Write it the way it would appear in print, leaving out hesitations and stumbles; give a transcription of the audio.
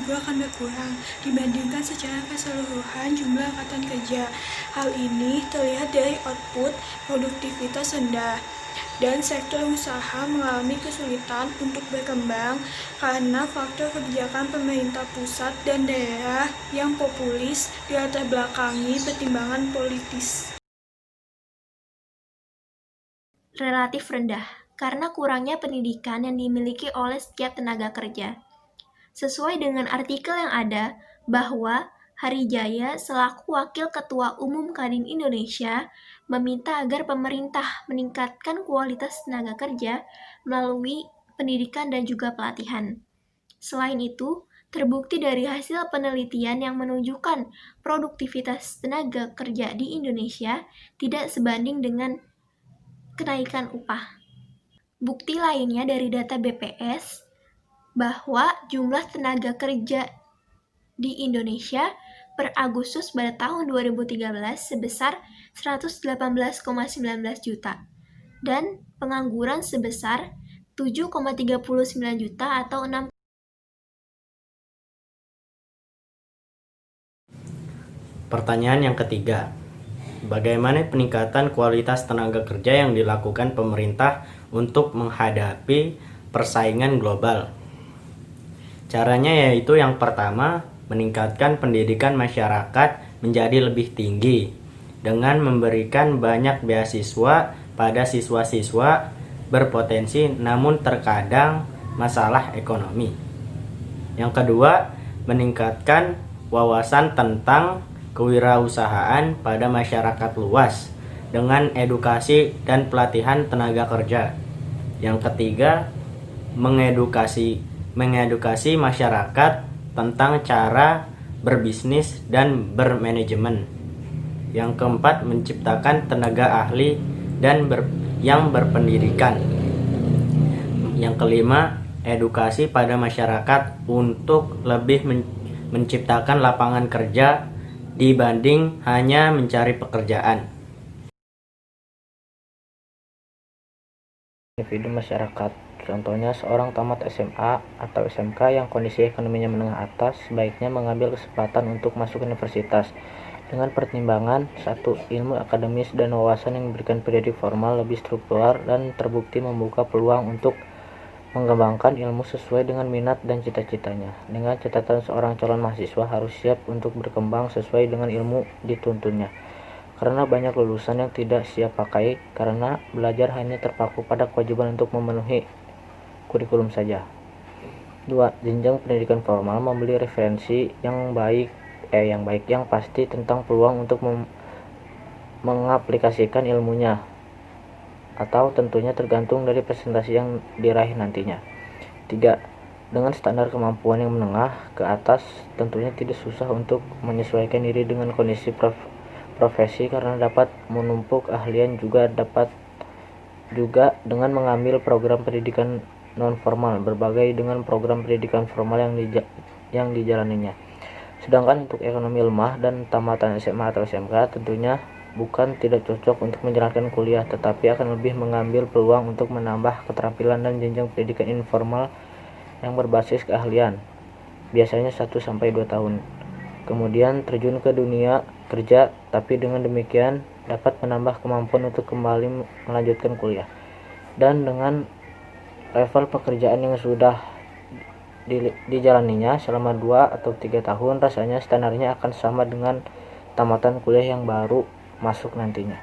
juga akan berkurang dibandingkan secara keseluruhan jumlah angkatan kerja. Hal ini terlihat dari output produktivitas rendah dan sektor usaha mengalami kesulitan untuk berkembang karena faktor kebijakan pemerintah pusat dan daerah yang populis dilatar belakangi pertimbangan politis. Relatif rendah, karena kurangnya pendidikan yang dimiliki oleh setiap tenaga kerja. Sesuai dengan artikel yang ada, bahwa Harijaya selaku Wakil Ketua Umum Kadin Indonesia meminta agar pemerintah meningkatkan kualitas tenaga kerja melalui pendidikan dan juga pelatihan. Selain itu, terbukti dari hasil penelitian yang menunjukkan produktivitas tenaga kerja di Indonesia tidak sebanding dengan kenaikan upah. Bukti lainnya dari data BPS bahwa jumlah tenaga kerja di Indonesia per Agustus pada tahun 2013 sebesar 118,19 juta dan pengangguran sebesar 7,39 juta atau 6. Pertanyaan yang ketiga, bagaimana peningkatan kualitas tenaga kerja yang dilakukan pemerintah untuk menghadapi persaingan global? Caranya yaitu yang pertama, meningkatkan pendidikan masyarakat menjadi lebih tinggi dengan memberikan banyak beasiswa pada siswa-siswa berpotensi namun terkadang masalah ekonomi. Yang kedua, meningkatkan wawasan tentang kewirausahaan pada masyarakat luas dengan edukasi dan pelatihan tenaga kerja. Yang ketiga, mengedukasi masyarakat tentang cara berbisnis dan bermanajemen. Yang keempat, menciptakan tenaga ahli dan yang berpendidikan. Yang kelima, edukasi pada masyarakat untuk lebih menciptakan lapangan kerja dibanding hanya mencari pekerjaan. Individu masyarakat, contohnya seorang tamat SMA atau SMK yang kondisi ekonominya menengah atas, sebaiknya mengambil kesempatan untuk masuk universitas dengan pertimbangan 1. Ilmu akademis dan wawasan yang diberikan pendidik formal lebih struktural dan terbukti membuka peluang untuk mengembangkan ilmu sesuai dengan minat dan cita-citanya. Dengan catatan seorang calon mahasiswa harus siap untuk berkembang sesuai dengan ilmu dituntunnya. Karena banyak lulusan yang tidak siap pakai karena belajar hanya terpaku pada kewajiban untuk memenuhi kurikulum saja. 2. Jenjang pendidikan formal membeli referensi yang baik yang pasti tentang peluang untuk mengaplikasikan ilmunya, atau tentunya tergantung dari presentasi yang diraih nantinya. 3. Dengan standar kemampuan yang menengah ke atas, tentunya tidak susah untuk menyesuaikan diri dengan kondisi profesi karena dapat menumpuk keahlian juga dengan mengambil program pendidikan non formal berbagai dengan program pendidikan formal yang dijalaninya. Sedangkan untuk ekonomi lemah dan tamatan SMA atau SMK tentunya bukan tidak cocok untuk menjalankan kuliah, tetapi akan lebih mengambil peluang untuk menambah keterampilan dan jenjang pendidikan informal yang berbasis keahlian, biasanya 1-2 tahun. Kemudian terjun ke dunia kerja, tapi dengan demikian dapat menambah kemampuan untuk kembali melanjutkan kuliah. Dan dengan level pekerjaan yang sudah dijalaninya selama 2 atau 3 tahun, rasanya standarnya akan sama dengan tamatan kuliah yang baru masuk nantinya.